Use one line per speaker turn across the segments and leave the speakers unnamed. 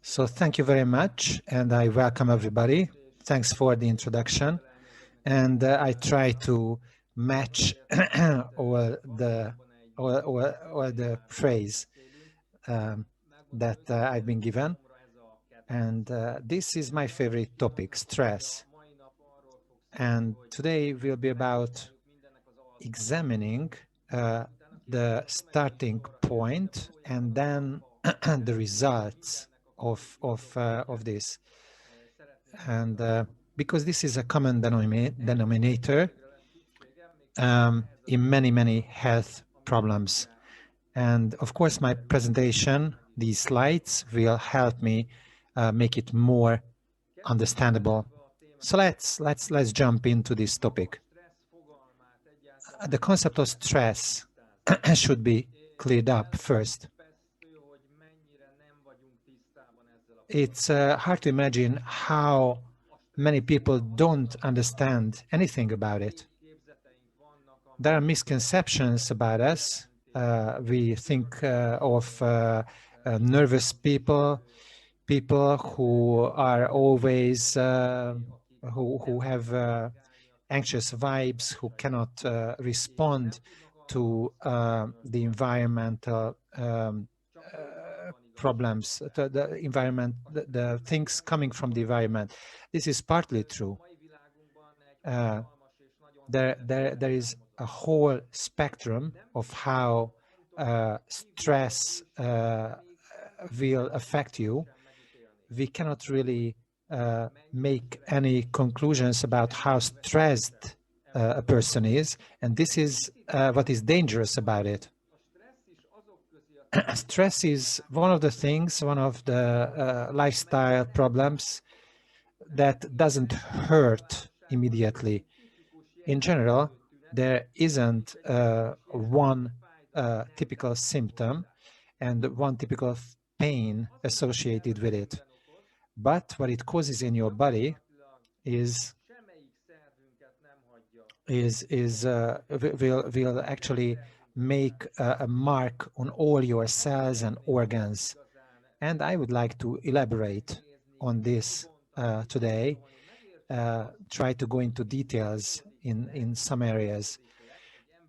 So thank you very much, and I welcome everybody. Thanks for the introduction. And I try to match all the phrase that I've been given. And this is my favorite topic, stress. And today will be about examining the starting point and then the results of this. And because this is a common denominator in many health problems. And of course, my presentation, these slides, will help me make it more understandable. So let's jump into this topic. The concept of stress should be cleared up first. It's hard to imagine how many people don't understand anything about it. There are misconceptions about us. We think of nervous people who are always, who have anxious vibes, who cannot respond to the environmental problems, the environment, the things coming from the environment. This is partly true. There is a whole spectrum of how stress will affect you. We cannot really make any conclusions about how stressed a person is, and this is what is dangerous about it. Stress is one of the things, one of the lifestyle problems that doesn't hurt immediately. In general, there isn't one typical symptom and one typical pain associated with it. But what it causes in your body will actually make a mark on all your cells and organs. And I would like to elaborate on this today, try to go into details in some areas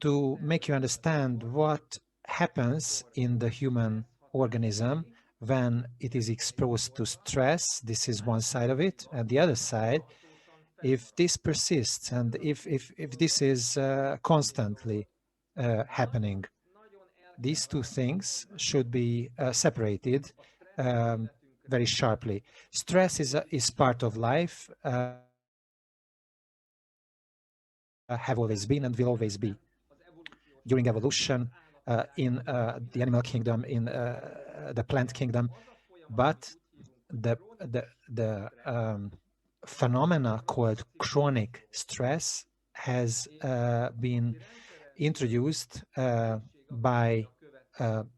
to make you understand what happens in the human organism when it is exposed to stress. This is one side of it, and the other side, if this persists and if this is constantly happening. These two things should be separated very sharply. Stress is part of life, have always been and will always be. During evolution, in the animal kingdom, in the plant kingdom, but the phenomena called chronic stress has been introduced by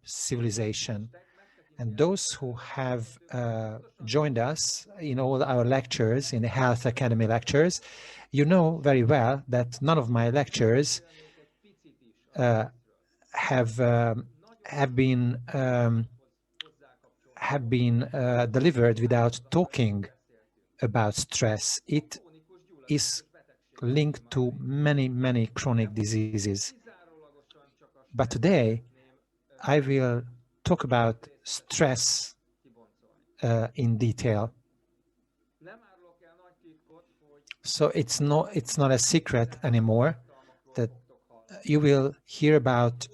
civilization. And those who have joined us in all our lectures, in the Health Academy lectures, you know very well that none of my lectures have been delivered without talking about stress. It is linked to many chronic diseases. But today, I will talk about stress in detail. So it's not a secret anymore that you will hear about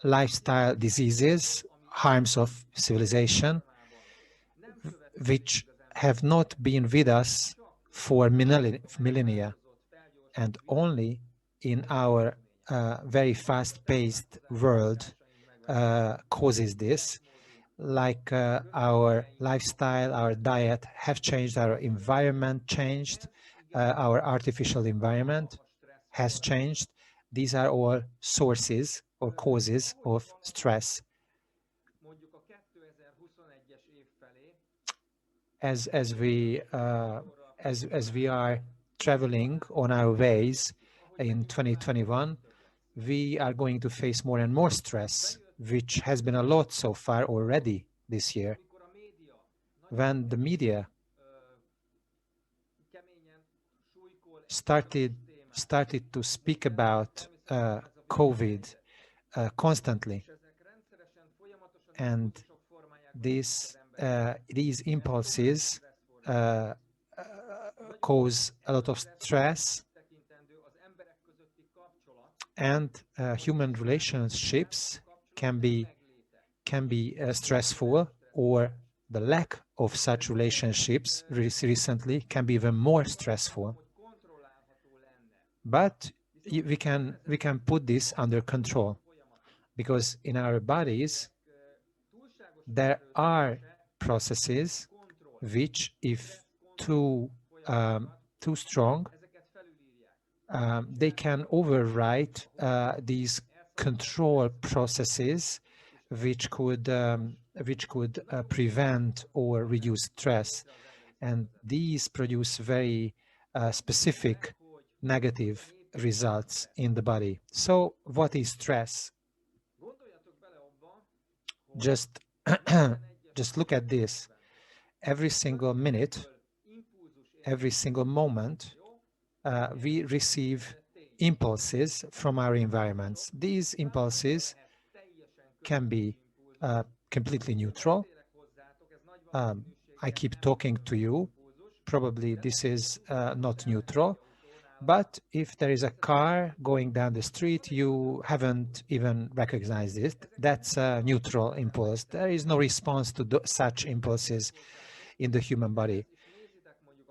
lifestyle diseases, harms of civilization, which have not been with us for millennia, and only in our very fast-paced world causes this, like our lifestyle, our diet have changed, our environment changed, our artificial environment has changed. These are all sources or causes of stress. As we are traveling on our ways in 2021, we are going to face more and more stress, which has been a lot so far already this year. when the media started to speak about COVID constantly, and these impulses cause a lot of stress, and human relationships can be stressful, or the lack of such relationships recently can be even more stressful. But we can put this under control, because in our bodies there are processes which, if too strong, they can overwrite these control processes, which could prevent or reduce stress, and these produce very specific negative results in the body. So, what is stress? Just look at this. Every single minute, every single moment, we receive impulses from our environments. These impulses can be completely neutral. I keep talking to you. Probably this is not neutral. But if there is a car going down the street, you haven't even recognized it. That's a neutral impulse. There is no response to such impulses in the human body.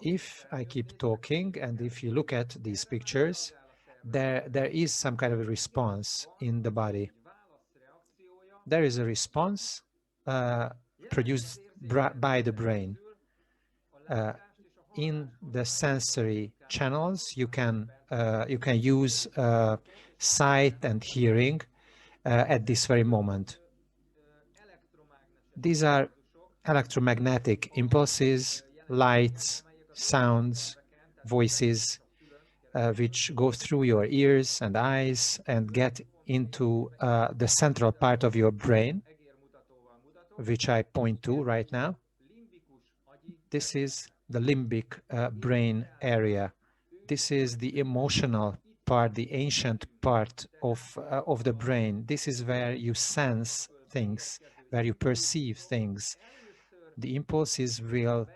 If I keep talking, and if you look at these pictures, there is some kind of a response in the body. There is a response produced by the brain. In the sensory channels, you can use sight and hearing at this very moment. These are electromagnetic impulses, lights, sounds, voices, which go through your ears and eyes and get into the central part of your brain, which I point to right now. This is the limbic brain area. This is the emotional part, the ancient part of the brain. This is where you sense things, where you perceive things. The impulses will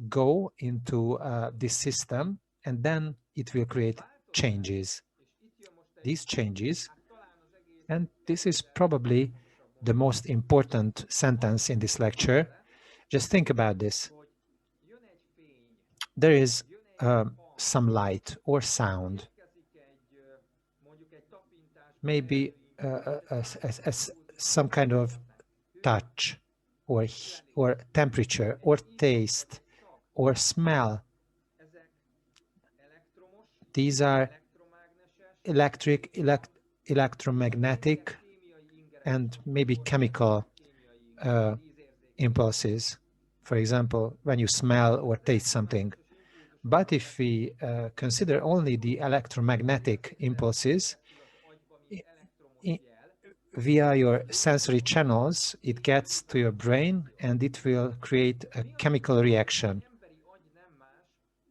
go into this system, and then it will create changes. These changes, and this is probably the most important sentence in this lecture. Just think about this. There is some light or sound, maybe some kind of touch, or temperature, or taste, or smell. These are electromagnetic, and maybe chemical impulses. For example, when you smell or taste something. But if we consider only the electromagnetic impulses, via your sensory channels, it gets to your brain and it will create a chemical reaction.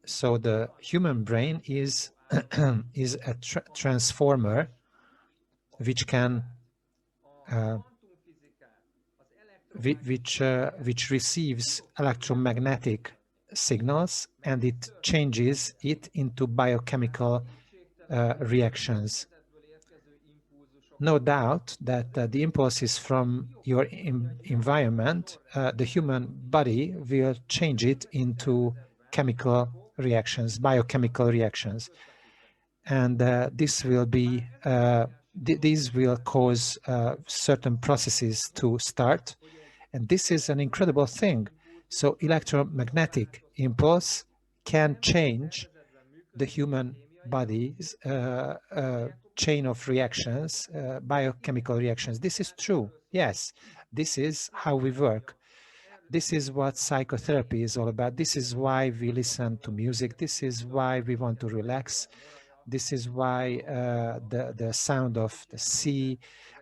So the human brain is a transformer which can which receives electromagnetic signals, and it changes it into biochemical reactions. No doubt that the impulses from your environment, the human body will change it into chemical reactions, biochemical reactions, and this will be these will cause certain processes to start, and this is an incredible thing. So electromagnetic impulse can change the human body's chain of reactions, biochemical reactions. This is true. Yes, this is how we work. This is what psychotherapy is all about. This is why we listen to music. This is why we want to relax. This is why the sound of the sea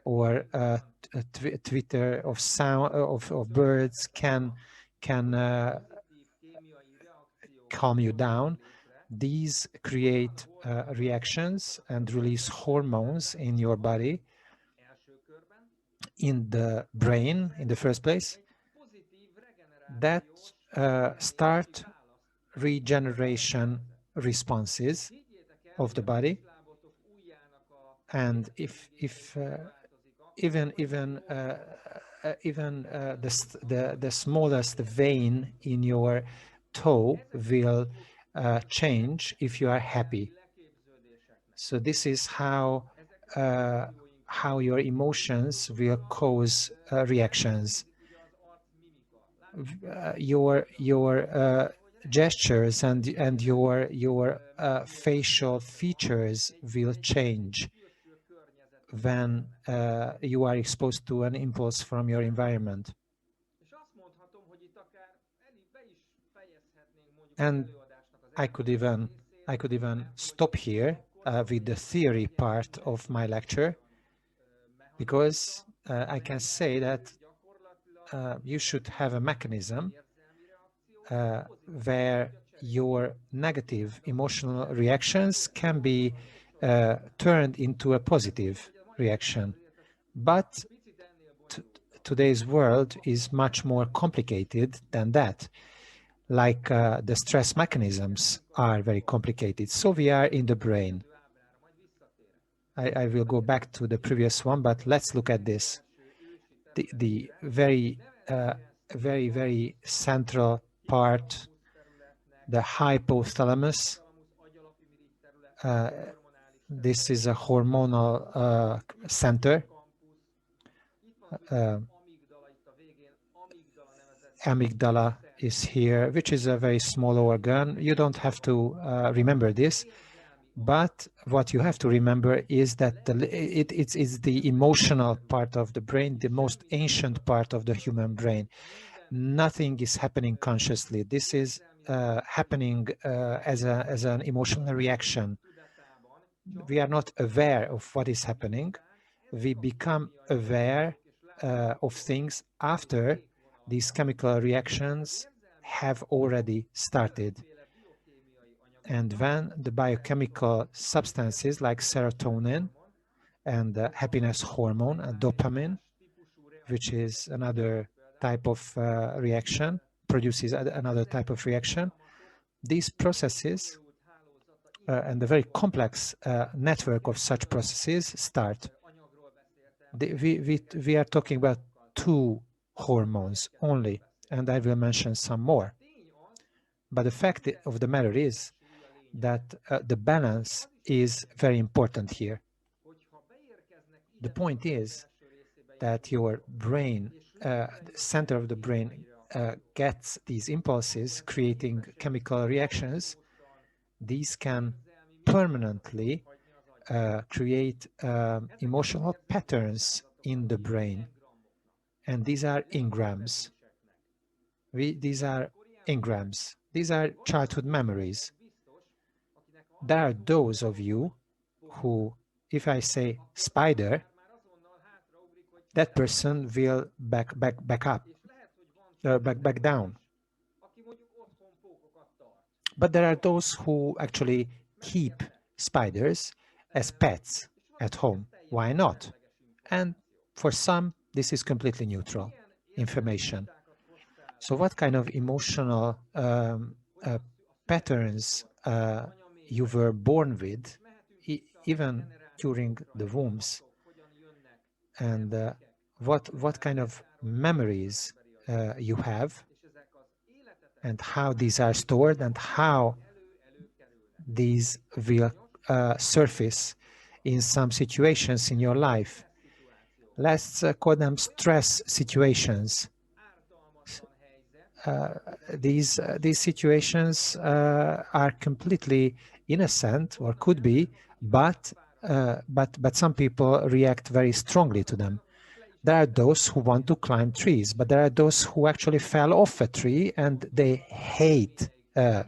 or twitter of sound of birds can calm you down. These create reactions and release hormones in your body, in the brain in the first place, that start regeneration responses of the body. And if even the smallest vein in your toe will change if you are happy. So this is how your emotions will cause reactions. Your gestures and your facial features will change when you are exposed to an impulse from your environment. And I could even stop here with the theory part of my lecture, because I can say that you should have a mechanism where your negative emotional reactions can be turned into a positive reaction. But today's world is much more complicated than that. Like the stress mechanisms are very complicated. So we are in the brain. I will go back to the previous one, but let's look at this. The very, very central part, the hypothalamus. This is a hormonal center. Amygdala is here, which is a very small organ. You don't have to remember this, but what you have to remember is that it's the emotional part of the brain, the most ancient part of the human brain. Nothing is happening consciously. This is happening as an emotional reaction. We are not aware of what is happening. We become aware of things after these chemical reactions have already started. And when the biochemical substances like serotonin and happiness hormone, dopamine, which is another type of reaction, produces another type of reaction, these processes and the very complex network of such processes start. We are talking about 2 hormones only, and I will mention some more. But the fact of the matter is that the balance is very important here. The point is that your brain, the center of the brain, gets these impulses, creating chemical reactions. These can permanently create emotional patterns in the brain. And these are engrams. These are engrams. These are childhood memories. There are those of you who, if I say spider, that person will back down. But there are those who actually keep spiders as pets at home. Why not? And for some, this is completely neutral information. So what kind of emotional patterns you were born with, even during the wombs, and what kind of memories you have, and how these are stored, and how these will surface in some situations in your life. Let's call them stress situations. These situations are completely innocent, or could be, but some people react very strongly to them. There are those who want to climb trees, but there are those who actually fell off a tree and they hate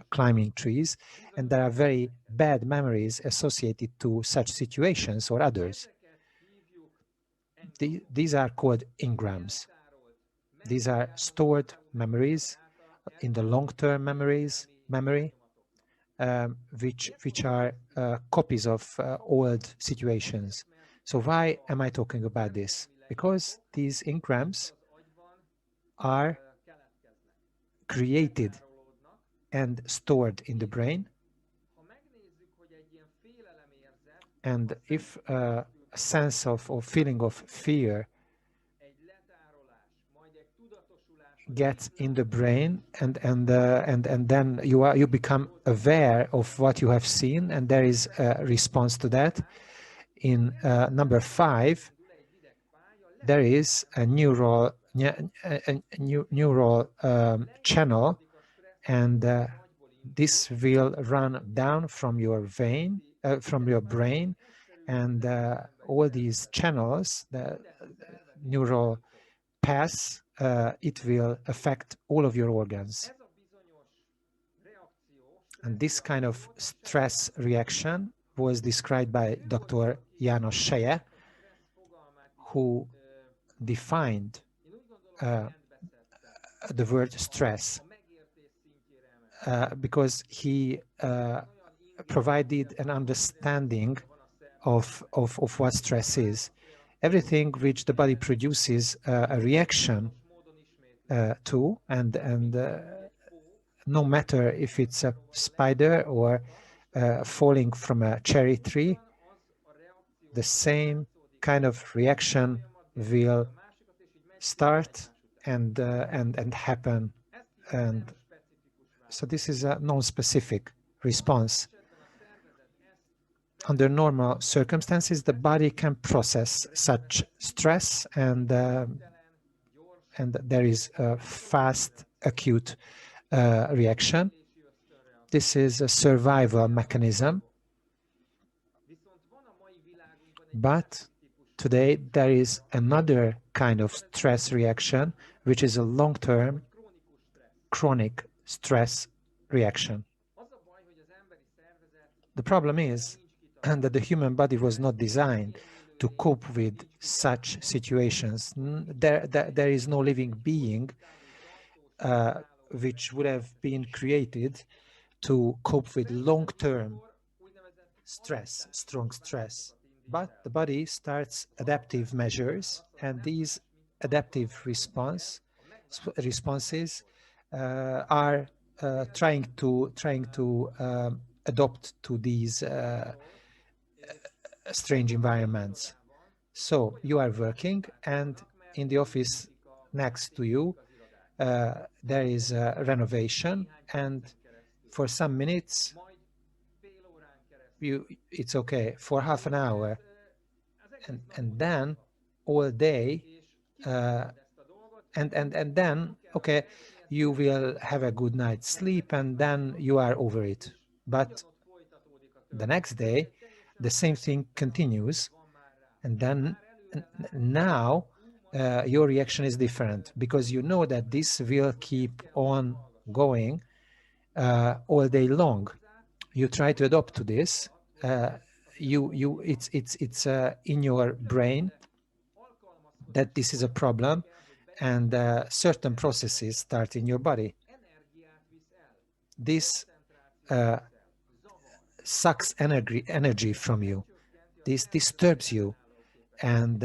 climbing trees, and there are very bad memories associated to such situations or others. These are called engrams. These are stored memories in the long-term memory, which are copies of old situations. So why am I talking about this? Because these engrams are created and stored in the brain. And if a sense of or feeling of fear gets in the brain, and then you become aware of what you have seen, and there is a response to that. In number 5, there is a neural channel, and this will run down from your from your brain, and all these channels, the neural paths, it will affect all of your organs. And this kind of stress reaction was described by Dr. János Seje, who defined the word stress because he provided an understanding of what stress is. Everything which the body produces a reaction to, and no matter if it's a spider or falling from a cherry tree, the same kind of reaction will start and happen. And so this is a non-specific response. Under normal circumstances, the body can process such stress, and there is a fast, acute reaction. This is a survival mechanism. But today there is another kind of stress reaction, which is a long-term, chronic stress reaction. The problem is that the human body was not designed to cope with such situations. There is no living being which would have been created to cope with long-term stress, strong stress. But the body starts adaptive measures, and these adaptive responses are trying to adopt to these strange environments. So you are working, and in the office next to you there is a renovation, and for some minutes it's okay, for half an hour, and then all day and then okay, you will have a good night's sleep, and then you are over it. But the next day the same thing continues, and then now your reaction is different, because you know that this will keep on going all day long. You try to adapt to this. It's in your brain that this is a problem, and certain processes start in your body. This sucks energy from you. This disturbs you, and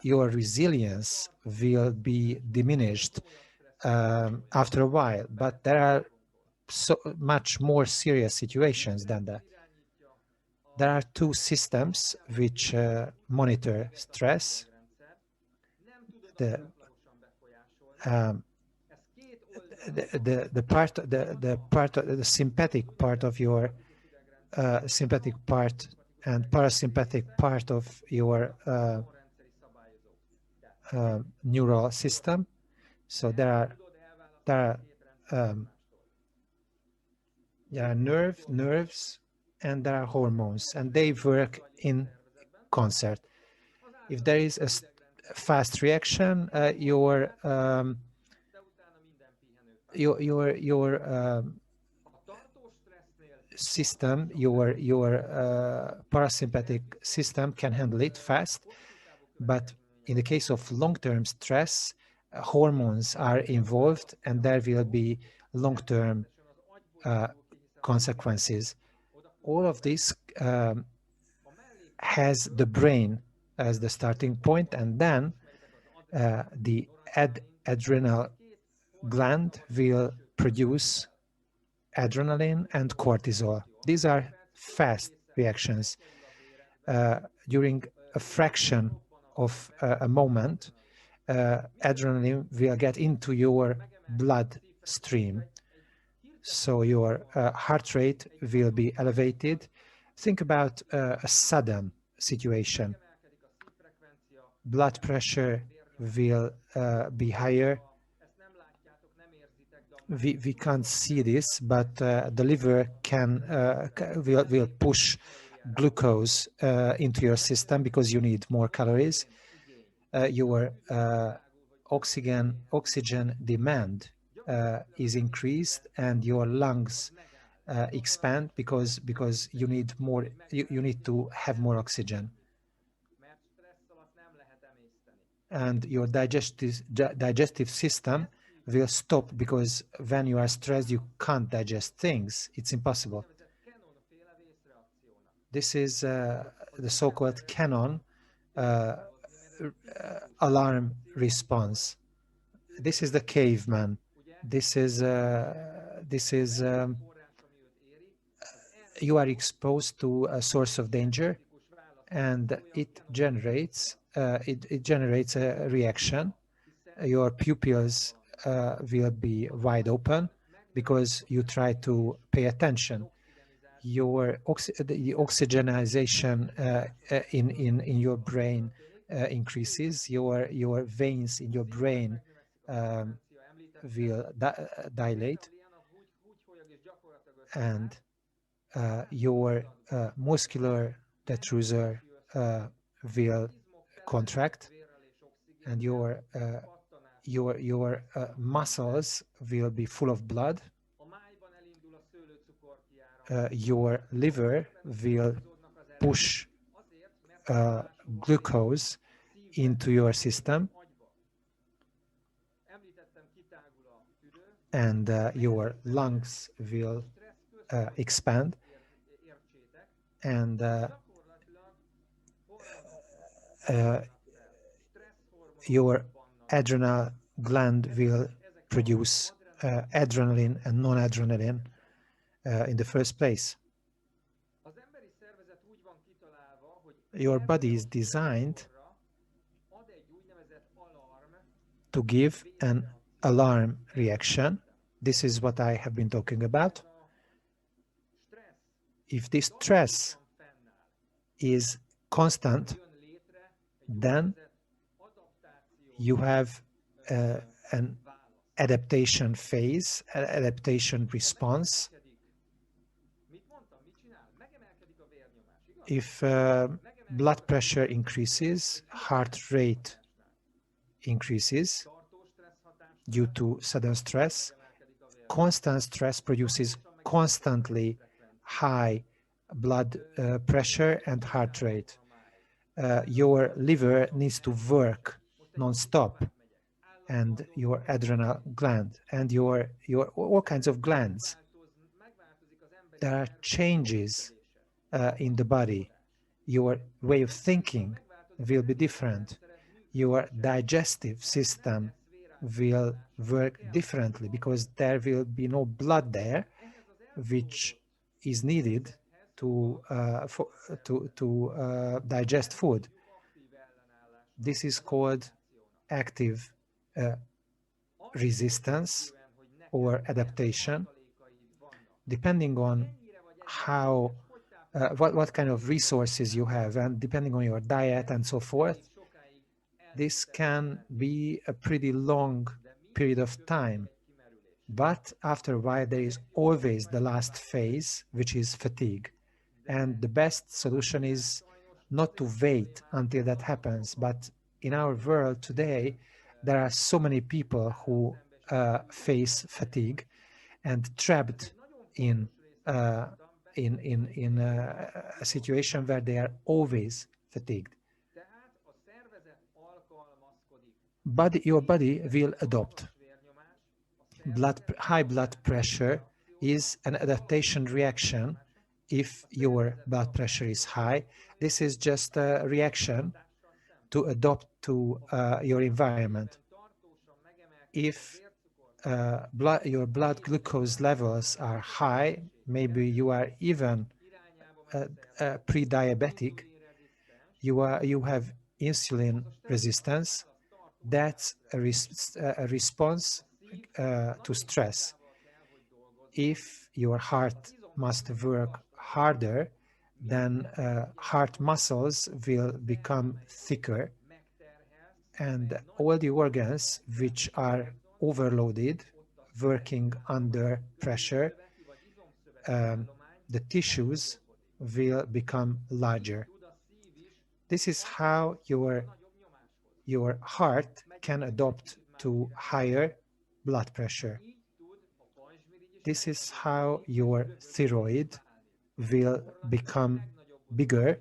your resilience will be diminished after a while. But there are so much more serious situations than that. There are two systems which monitor stress. The sympathetic part of your sympathetic part and parasympathetic part of your neural system. So there are nerves, and there are hormones, and they work in concert. If there is a fast reaction, your system, your parasympathetic system can handle it fast, but in the case of long-term stress, hormones are involved, and there will be long-term consequences. All of this has the brain as the starting point, and then the adrenal gland will produce adrenaline and cortisol. These are fast reactions. During a fraction of a moment, adrenaline will get into your bloodstream. So your heart rate will be elevated. Think about a sudden situation. Blood pressure will be higher. We can't see this, but the liver will push glucose into your system because you need more calories. Your oxygen demand is increased, and your lungs expand because you need more. You need to have more oxygen, and your digestive system will stop because when you are stressed, you can't digest things. It's impossible. This is the so-called canon alarm response. This is the caveman. This is you are exposed to a source of danger, and it generates a reaction. Your pupils will be wide open because you try to pay attention. The oxygenization in your brain increases. Your veins in your brain will dilate, and your muscular detrusor will contract, and your muscles will be full of blood. Your liver will push glucose into your system, and your lungs will expand, and your adrenal gland will produce adrenaline and non-adrenaline in the first place. Your body is designed to give an alarm reaction. This is what I have been talking about. If this stress is constant, then you have an adaptation phase, an adaptation response. If blood pressure increases, heart rate increases due to sudden stress. Constant stress produces constantly high blood pressure and heart rate. Your liver needs to work non-stop, and your adrenal gland and your all kinds of glands. There are changes in the body. Your way of thinking will be different. Your digestive system will work differently because there will be no blood there, which is needed to digest food. This is called active resistance or adaptation. Depending on how what kind of resources you have, and depending on your diet and so forth, this can be a pretty long period of time. But after a while, there is always the last phase, which is fatigue. And the best solution is not to wait until that happens. But in our world today, there are so many people who face fatigue and trapped in a situation where they are always fatigued. your body will adopt. High blood pressure is an adaptation reaction. If your blood pressure is high, this is just a reaction to adapt to your environment. If your blood glucose levels are high, maybe you are even pre-diabetic, you have insulin resistance. That's a response to stress. If your heart must work harder, then heart muscles will become thicker, and all the organs which are overloaded, working under pressure, the tissues will become larger. This is how your heart can adapt to higher blood pressure. This is how your thyroid will become bigger,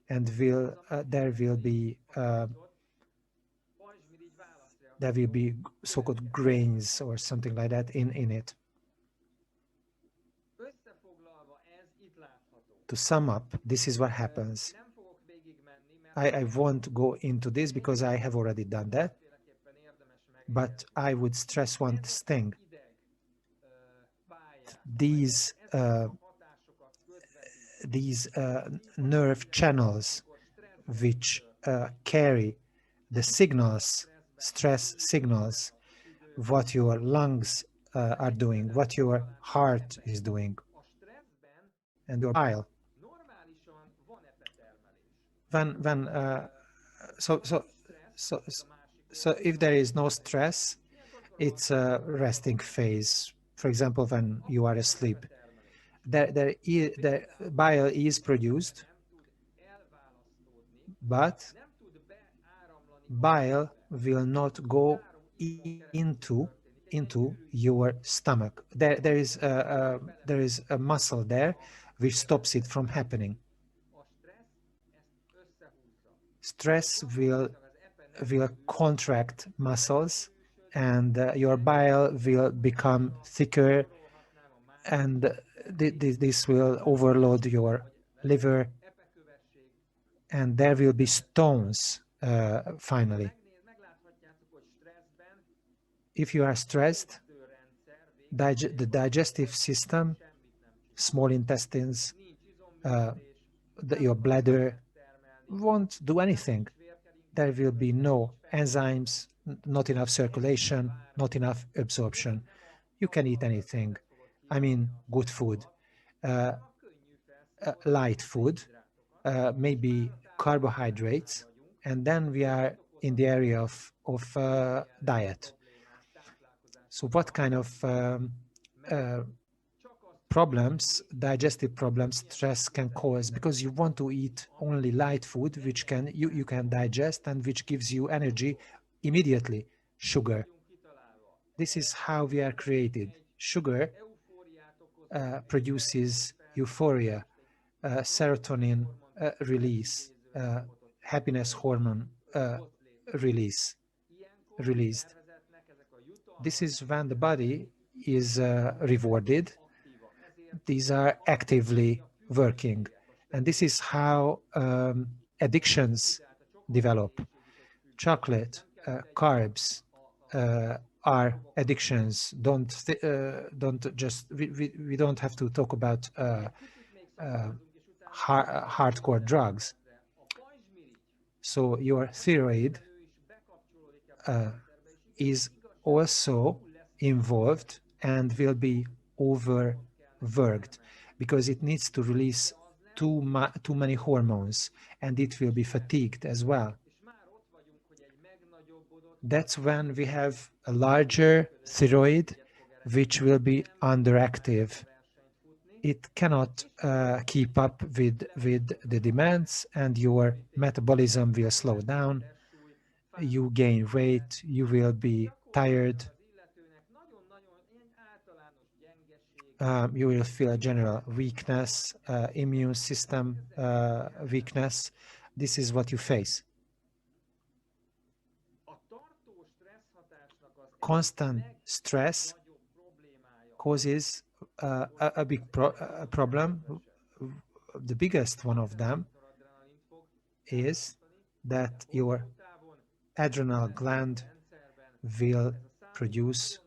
and there will be so-called grains or something like that in it. To sum up, this is what happens. I won't go into this because I have already done that, but I would stress one thing. These nerve channels which carry the signals, stress signals, what your lungs are doing, what your heart is doing, and your bile. So if there is no stress, it's a resting phase. For example, when you are asleep, the bile is produced, but bile will not go into your stomach. There is a muscle there which stops it from happening. Stress will contract muscles, and your bile will become thicker, and this will overload your liver, and there will be stones finally. If you are stressed, the digestive system, small intestines, your bladder won't do anything. There will be no enzymes, not enough circulation, not enough absorption. You can eat anything. I mean, good food, light food, maybe carbohydrates, and then we are in the area of diet. So what kind of problems, digestive problems, stress can cause? Because you want to eat only light food, which you can digest and which gives you energy immediately. Sugar. This is how we are created. Sugar produces euphoria, serotonin release, happiness hormone released. This is when the body is rewarded. These are actively working, and this is how addictions develop. Chocolate, carbs are addictions. We don't have to talk about hardcore drugs. So your thyroid is also involved and will be overworked because it needs to release too many hormones, and it will be fatigued as well. That's when we have a larger thyroid which will be underactive. It cannot keep up with the demands, and your metabolism will slow down. You gain weight, you will be tired, you will feel a general weakness, immune system weakness. This is what you face. constant stress causes a big problem. The biggest one of them is that your adrenal gland will produce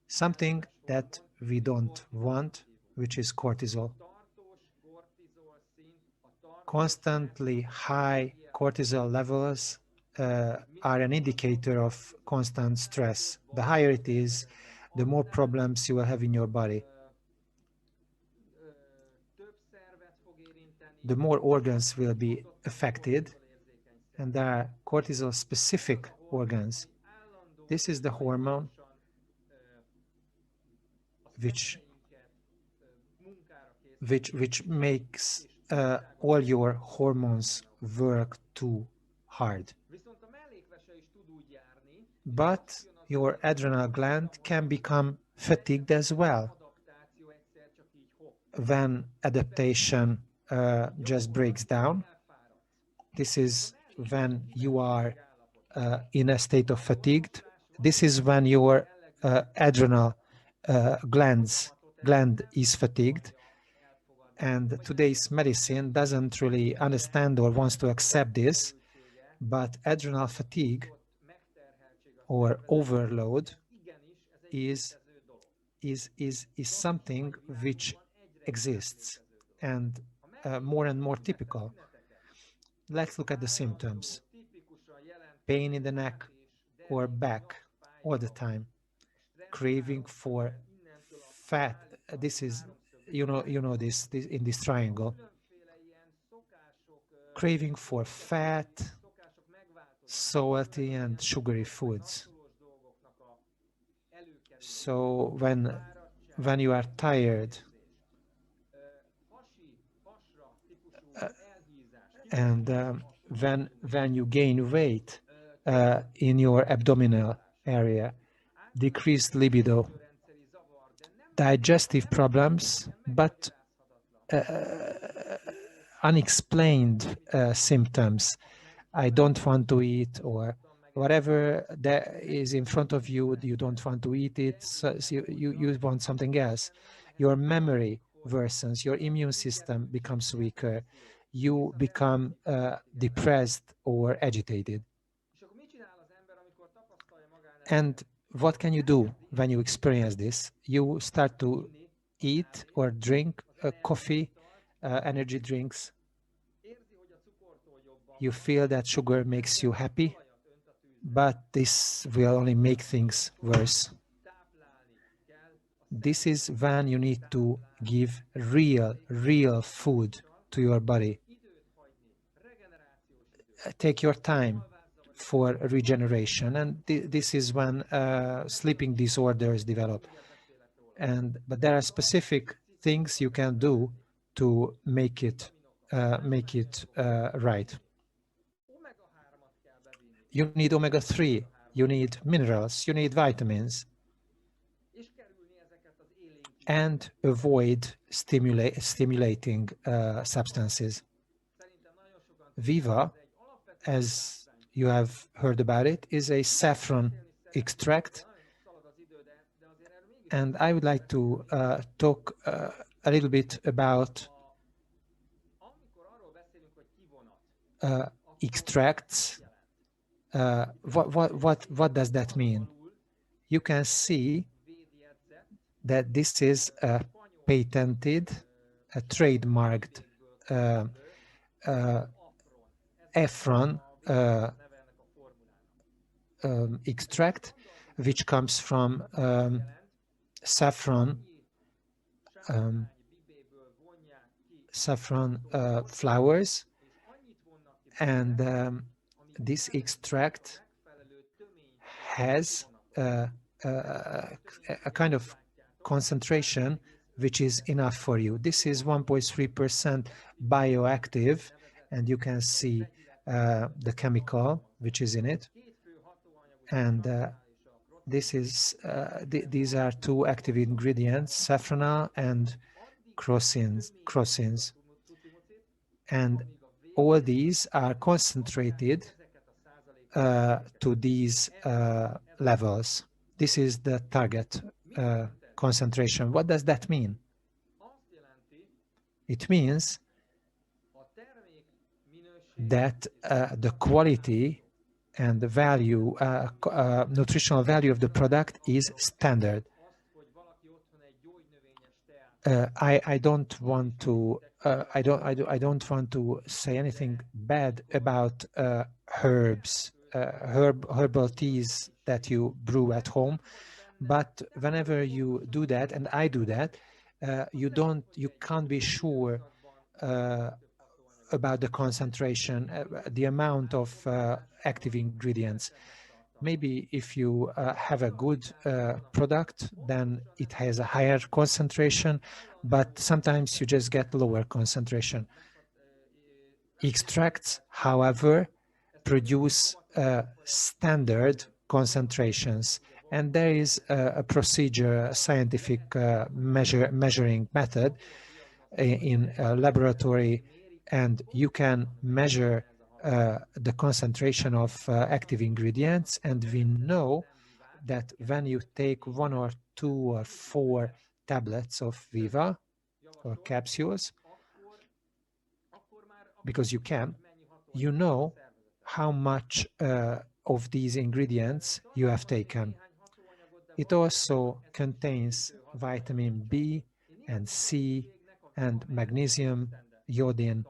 something that we don't want, which is cortisol. Constantly high cortisol levels are an indicator of constant stress. The higher it is, the more problems you will have in your body. The more organs will be affected, and there are cortisol-specific organs. This is the hormone which makes all your hormones work too hard. But your adrenal gland can become fatigued as well when adaptation just breaks down. This is when you are in a state of fatigue. This is when your adrenal gland is fatigued. And today's medicine doesn't really understand or wants to accept this, but adrenal fatigue or overload is something which exists and more typical. Let's look at the symptoms. Pain in the neck or back all the time. Craving for fat. This is, you know this in this triangle. Craving for fat, salty and sugary foods. So when you are tired and when you gain weight in your abdominal area, decreased libido, digestive problems, but unexplained symptoms. I don't want to eat, or whatever that is in front of you, you don't want to eat it, so you want something else. Your memory worsens, your immune system becomes weaker, you become depressed or agitated. And what can you do when you experience this? You start to eat or drink coffee, energy drinks. You feel that sugar makes you happy, but this will only make things worse. This is when you need to give real food to your body. Take your time for regeneration, and this is when sleeping disorders develop. But there are specific things you can do to make it right. You need omega-3, you need minerals, you need vitamins, and avoid stimulating substances. Viva, as you have heard about it, is a saffron extract. And I would like to talk a little bit about extracts. What does that mean? You can see that this is a patented, a trademarked saffron extract, which comes from saffron flowers, and this extract has a kind of concentration which is enough for you. This is 1.3% bioactive, and you can see the chemical which is in it. And these are two active ingredients, saffronal and crosins. And all these are concentrated to these levels. This is the target concentration. What does that mean? It means that the quality and the value, nutritional value of the product is standard. I don't want to I don't want to say anything bad about herbs, herbal teas that you brew at home, but whenever you do that, and I do that, you can't be sure about the concentration, the amount of active ingredients. Maybe if you have a good product, then it has a higher concentration, but sometimes you just get lower concentration. Extracts, however, produce standard concentrations, and there is a procedure, a scientific measuring method in a laboratory, and you can measure the concentration of active ingredients, and we know that when you take 1 or 2 or 4 tablets of Viva or capsules, because you know how much of these ingredients you have taken. It also contains vitamin B and C and magnesium, iodine.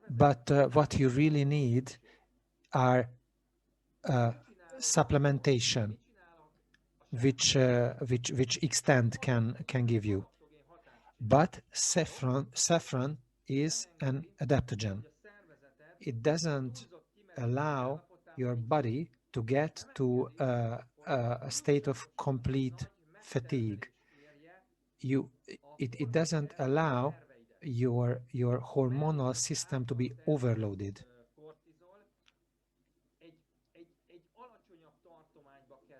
But what you really need are supplementation, which Extend can give you. But saffron is an adaptogen. It doesn't allow your body to get to a state of complete fatigue. It doesn't allow your hormonal system to be overloaded.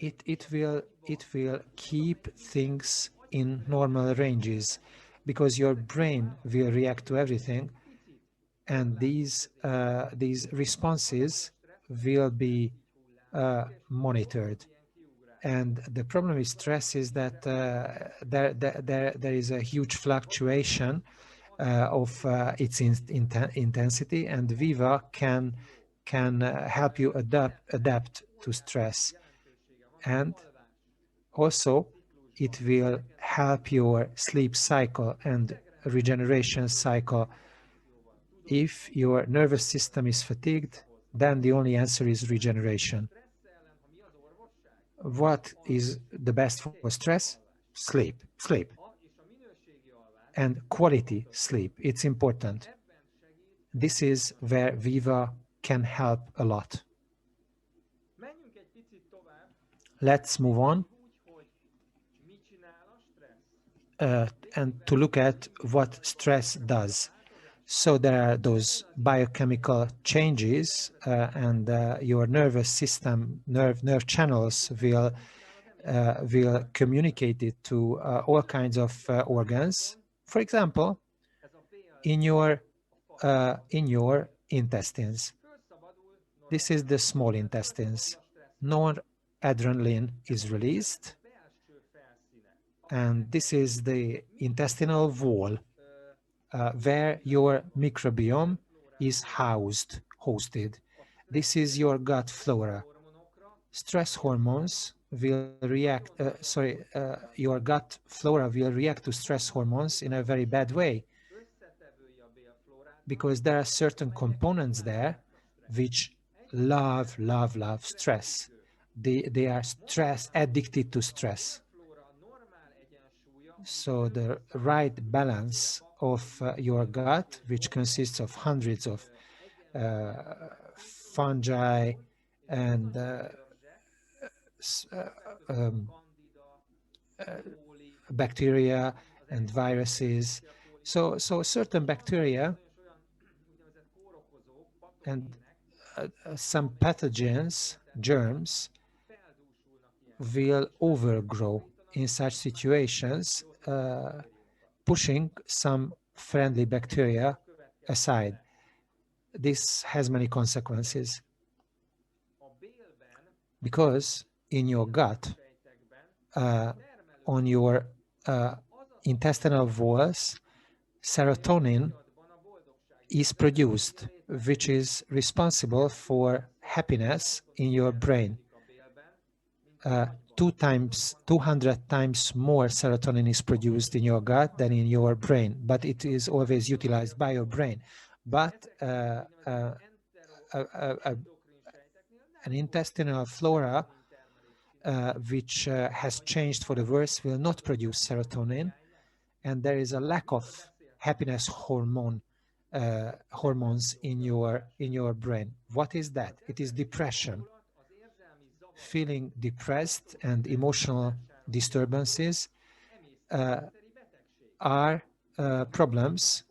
It will keep things in normal ranges, because your brain will react to everything, and these responses will be monitored. And the problem with stress is that there is a huge fluctuation of its intensity, and Viva can help you adapt to stress. And also, it will help your sleep cycle and regeneration cycle. If your nervous system is fatigued, then the only answer is regeneration. What is the best for stress? Sleep. And quality sleep. It's important. This is where Viva can help a lot. Let's move on and to look at what stress does. So there are those biochemical changes, and your nervous system, nerve channels will communicate it to all kinds of organs. For example, in your intestines. This is the small intestines. Noradrenaline is released, and this is the intestinal wall where your microbiome is hosted. This is your gut flora. Stress hormones will react, your gut flora will react to stress hormones in a very bad way, because there are certain components there which love stress. They are addicted to stress. So the right balance of your gut, which consists of hundreds of fungi and bacteria and viruses. So certain bacteria and some pathogens, germs, will overgrow in such situations, pushing some friendly bacteria aside. This has many consequences. because in your gut, on your intestinal walls, serotonin is produced, which is responsible for happiness in your brain. 200 times more serotonin is produced in your gut than in your brain, but it is always utilized by your brain. But an intestinal flora which has changed for the worse will not produce serotonin, and there is a lack of happiness hormones in your brain. What is that? It is depression. Feeling depressed and emotional disturbances are problems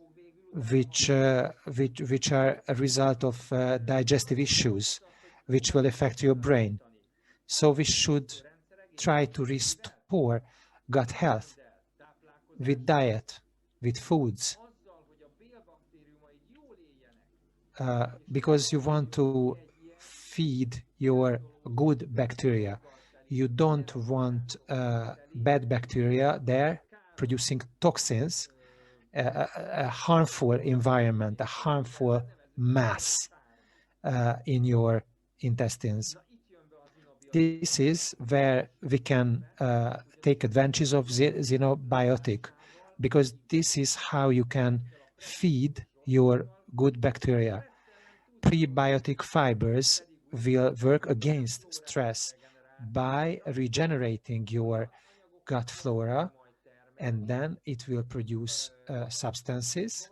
which are a result of digestive issues, which will affect your brain. So we should try to restore gut health with diet, with foods, because you want to feed your good bacteria. You don't want bad bacteria there producing toxins, a harmful environment, a harmful mass in your intestines. This is where we can take advantage of xenobiotic, because this is how you can feed your good bacteria. Prebiotic fibers will work against stress by regenerating your gut flora, and then it will produce substances,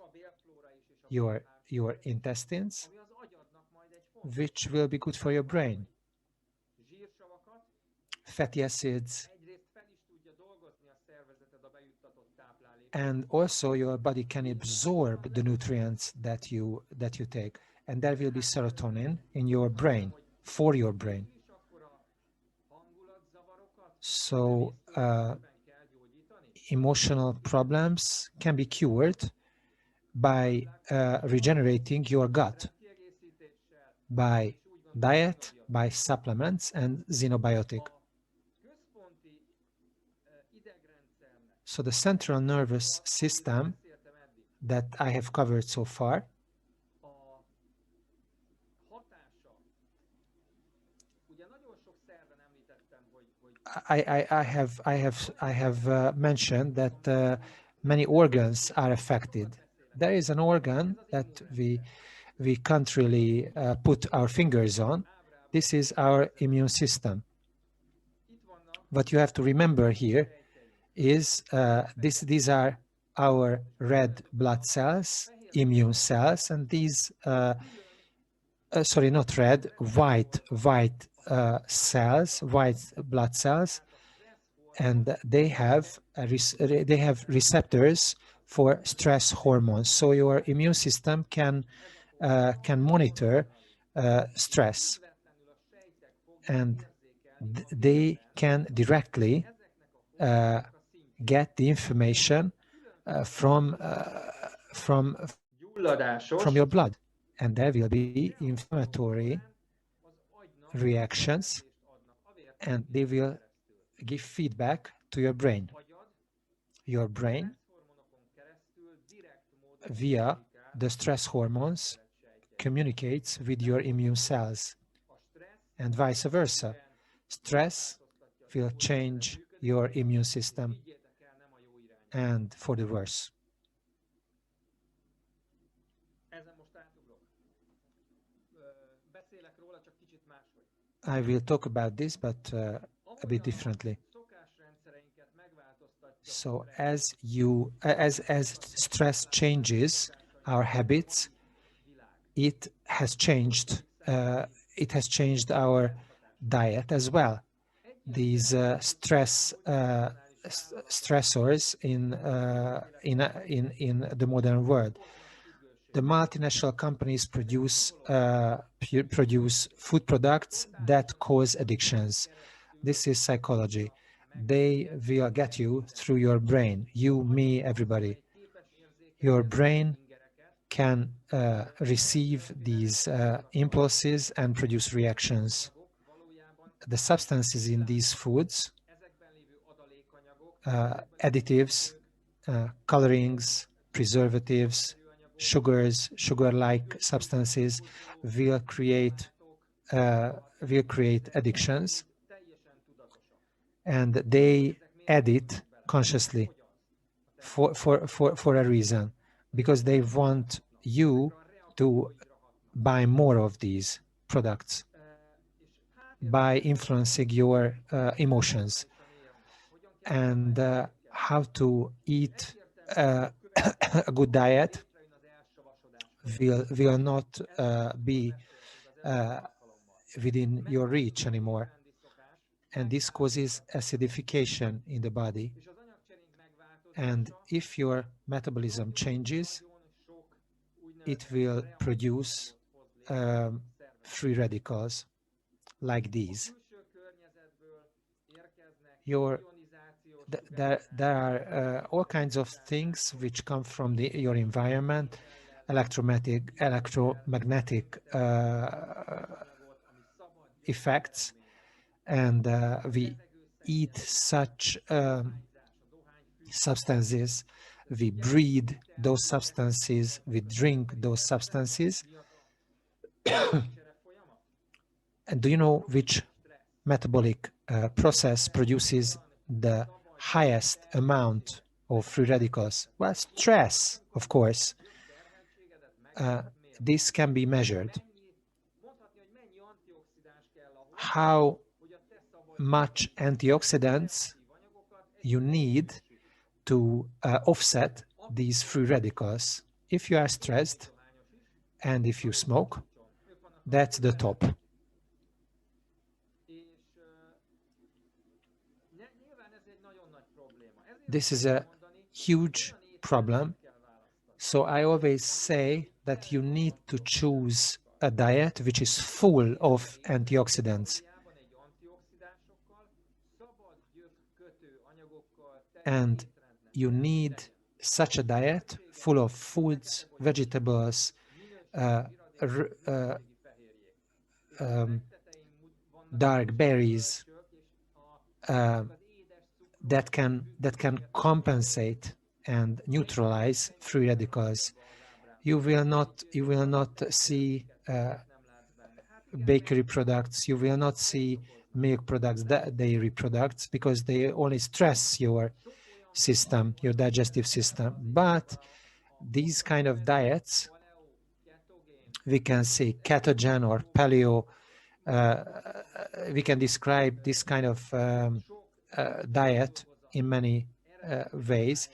your intestines, which will be good for your brain. Fatty acids, and also your body can absorb the nutrients that you take, and there will be serotonin in your brain, for your brain. So emotional problems can be cured by regenerating your gut, by diet, by supplements, and xenobiotic. So the central nervous system that I have covered so far I have mentioned that many organs are affected. There is an organ that we can't really put our fingers on. This is our immune system. What you have to remember here is these are our red blood cells, immune cells, and these sorry, not red, white cells, white blood cells, and they have receptors for stress hormones. So your immune system can monitor stress, and they can directly get the information from your blood, and there will be inflammatory reactions, and they will give feedback to your brain. Your brain, via the stress hormones, communicates with your immune cells, and vice versa. Stress will change your immune system, and for the worse. I will talk about this, but a bit differently. So as stress changes our habits, it has changed our diet as well. These stressors in the modern world. The multinational companies produce food products that cause addictions. This is psychology. They will get you through your brain, you, me, everybody. Your brain can receive these impulses and produce reactions. the substances in these foods, additives, colorings, preservatives, sugars, sugar-like substances will create addictions, and they add it consciously for a reason, because they want you to buy more of these products by influencing your emotions. And how to eat a good diet will not be within your reach anymore. And this causes acidification in the body. And if your metabolism changes, it will produce free radicals like these. There are all kinds of things which come from your environment, electromagnetic effects, and we eat such substances, we breathe those substances, we drink those substances. And do you know which metabolic process produces the highest amount of free radicals? Well, stress, of course. This can be measured. How much antioxidants you need to offset these free radicals. If you are stressed and if you smoke, that's the top. This is a huge problem. So I always say that you need to choose a diet which is full of antioxidants. And you need such a diet full of foods, vegetables, dark berries that can compensate and neutralize free radicals. You will not see bakery products. You will not see milk products, dairy products, because they only stress your system, your digestive system. But these kind of diets, we can say ketogen or paleo, we can describe this kind of diet in many ways.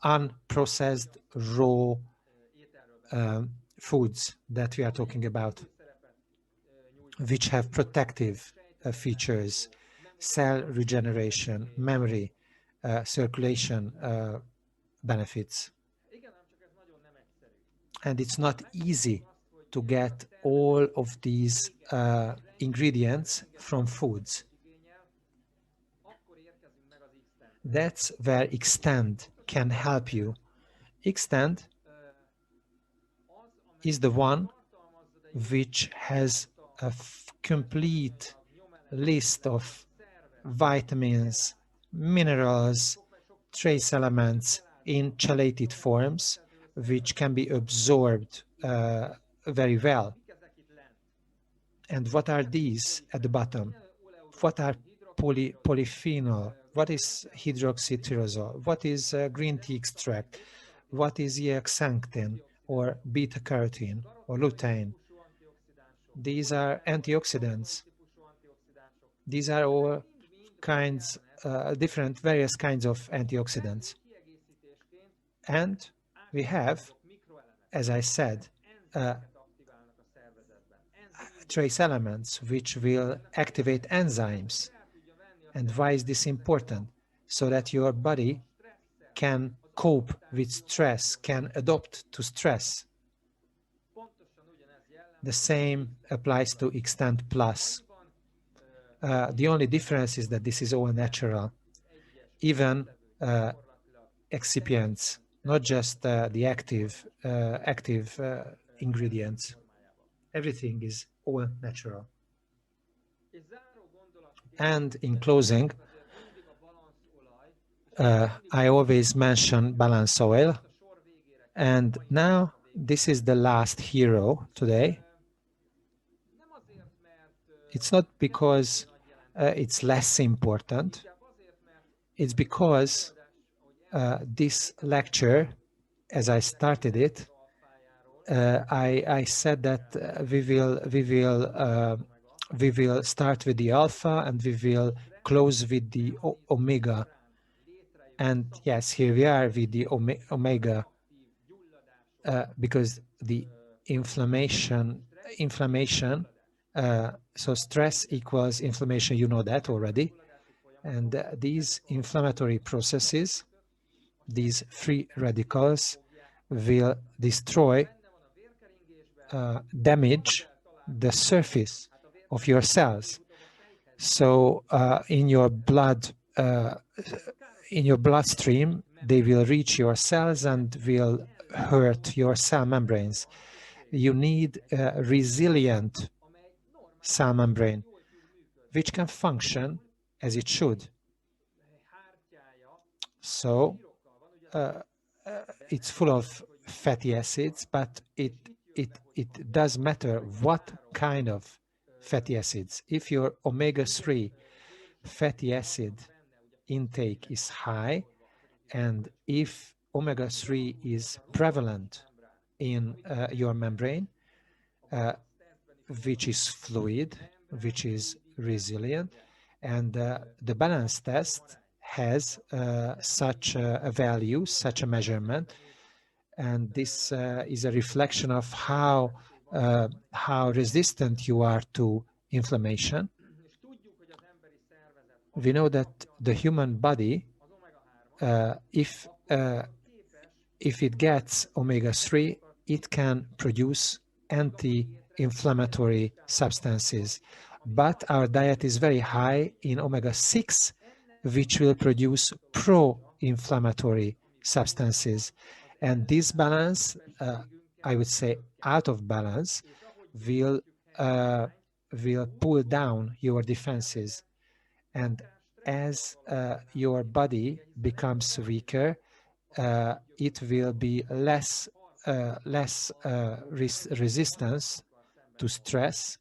Unprocessed raw foods that we are talking about, which have protective features, cell regeneration, memory, circulation benefits. And it's not easy to get all of these ingredients from foods. That's where Extend can help you. Extend is the one which has a complete list of vitamins, minerals, trace elements in chelated forms, which can be absorbed very well. And what are these at the bottom? What are polyphenol? What is hydroxytyrosol? What is green tea extract? What is zeaxanthin or beta-carotene or lutein? These are antioxidants. These are all kinds, various kinds of antioxidants. And we have, as I said, trace elements which will activate enzymes. And why is this important? So that your body can cope with stress, can adapt to stress. The same applies to Extend Plus. The only difference is that this is all natural. Even excipients, not just the active ingredients. Everything is all natural. And in closing, I always mention balance oil. And now this is the last hero today. It's not because it's less important. It's because this lecture, as I started it, I said that we will start with the alpha and we will close with the omega. And yes, here we are with the omega, because the inflammation, so stress equals inflammation, you know that already. And these inflammatory processes, these free radicals, will destroy, damage the surface of your cells. So in your bloodstream, they will reach your cells and will hurt your cell membranes. You need a resilient cell membrane, which can function as it should. So it's full of fatty acids, but it does matter what kind of fatty acids. If your omega-3 fatty acid intake is high, and if omega-3 is prevalent in your membrane, which is fluid, which is resilient, and the balance test has such a value, such a measurement, and this is a reflection of how resistant you are to inflammation. We know that the human body, if it gets omega-3, it can produce anti-inflammatory substances. But our diet is very high in omega-6, which will produce pro-inflammatory substances. And this balance, I would say out of balance, will pull down your defenses. And as your body becomes weaker, it will be less resistance to stress,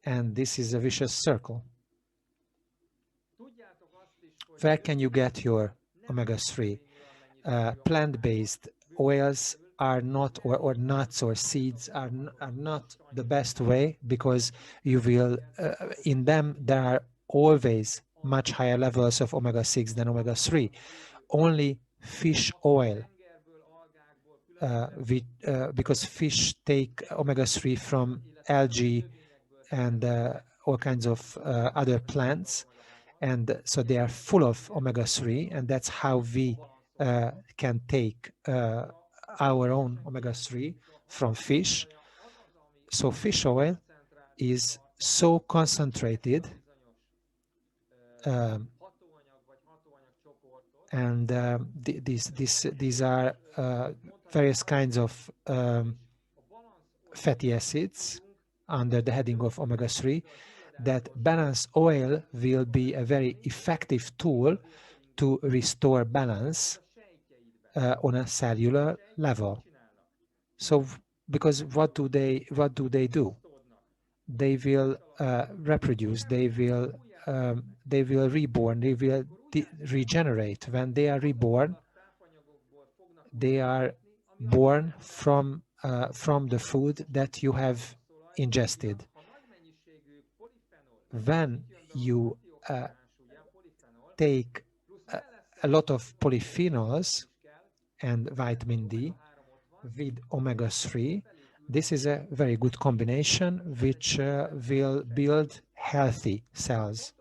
and this is a vicious circle. Where can you get your omega-3? Plant-based oils are not, or nuts or seeds are not the best way, because you will, in them there are always much higher levels of omega-6 than omega-3. Only fish oil, because fish take omega-3 from algae and all kinds of other plants, and so they are full of omega-3, and that's how we can take our own omega-3 from fish. So fish oil is so concentrated, and these are various kinds of fatty acids under the heading of omega-3, that balance oil will be a very effective tool to restore balance on a cellular level. So, because what do they do? They will reproduce. They will reborn. They will regenerate. When they are reborn, they are born from the food that you have ingested. When you take a lot of polyphenols and vitamin D with omega-3, this is a very good combination which will build healthy cells.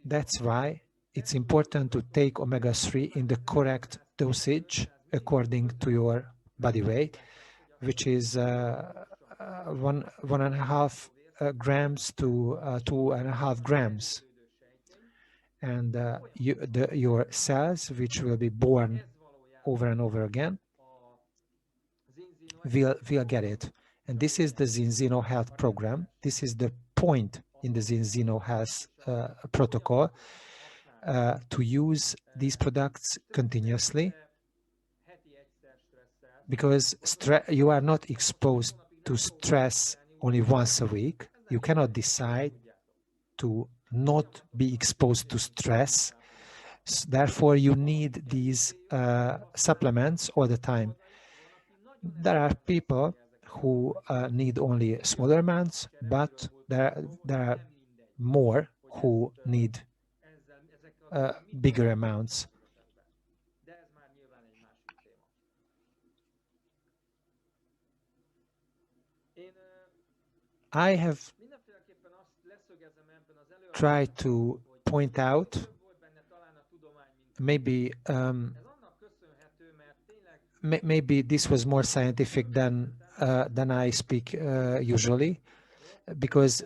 That's why it's important to take omega-3 in the correct dosage according to your body weight, which is 1.5 grams to 2.5 grams. And your cells, which will be born over and over again, will get it. And this is the Zinzino Health program. This is the point in the Zinzino Health protocol to use these products continuously, because you are not exposed to stress only once a week. You cannot decide to not be exposed to stress. Therefore, you need these supplements all the time. There are people who need only smaller amounts, but there are more who need bigger amounts. I have tried to point out, maybe maybe this was more scientific than I speak usually, because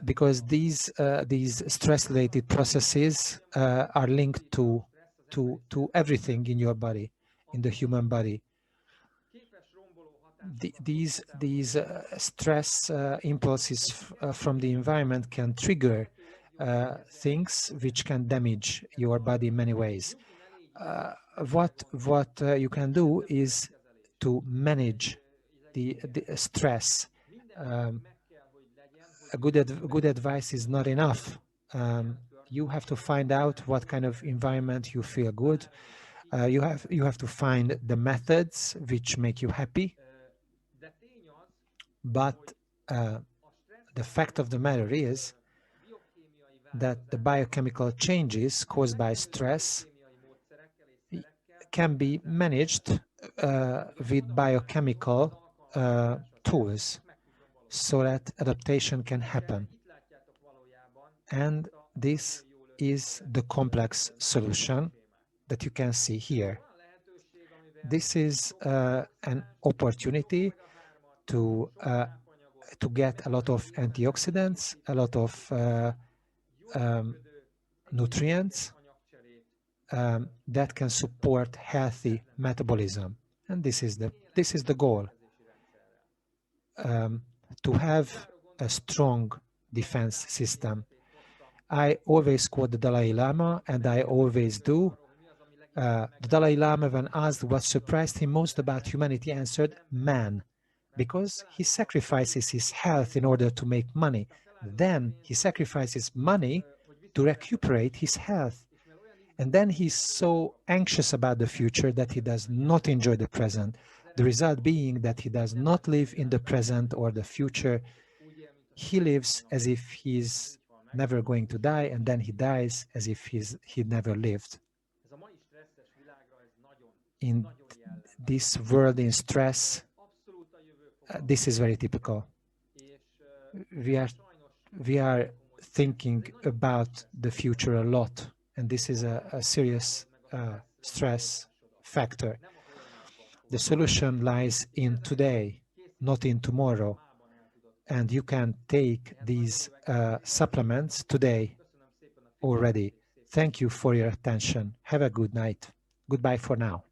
these stress-related processes are linked to everything in your body, in the human body. These stress impulses from the environment can trigger things which can damage your body in many ways. What you can do is to manage the stress. A good advice is not enough. You have to find out what kind of environment you feel good. You have to find the methods which make you happy. But the fact of the matter is that the biochemical changes caused by stress can be managed with biochemical tools so that adaptation can happen. And this is the complex solution that you can see here. This is an opportunity to get a lot of antioxidants, a lot of nutrients that can support healthy metabolism, and this is the goal. To have a strong defense system. I always quote the Dalai Lama, and I always do. The Dalai Lama, when asked what surprised him most about humanity, answered, man, because he sacrifices his health in order to make money. Then he sacrifices money to recuperate his health. And then he's so anxious about the future that he does not enjoy the present. The result being that he does not live in the present or the future. He lives as if he's never going to die, and then he dies as if he never lived. In this world in stress, this is very typical. We are thinking about the future a lot, and this is a serious stress factor. The solution lies in today, not in tomorrow. And you can take these supplements today already. Thank you for your attention. Have a good night. Goodbye for now.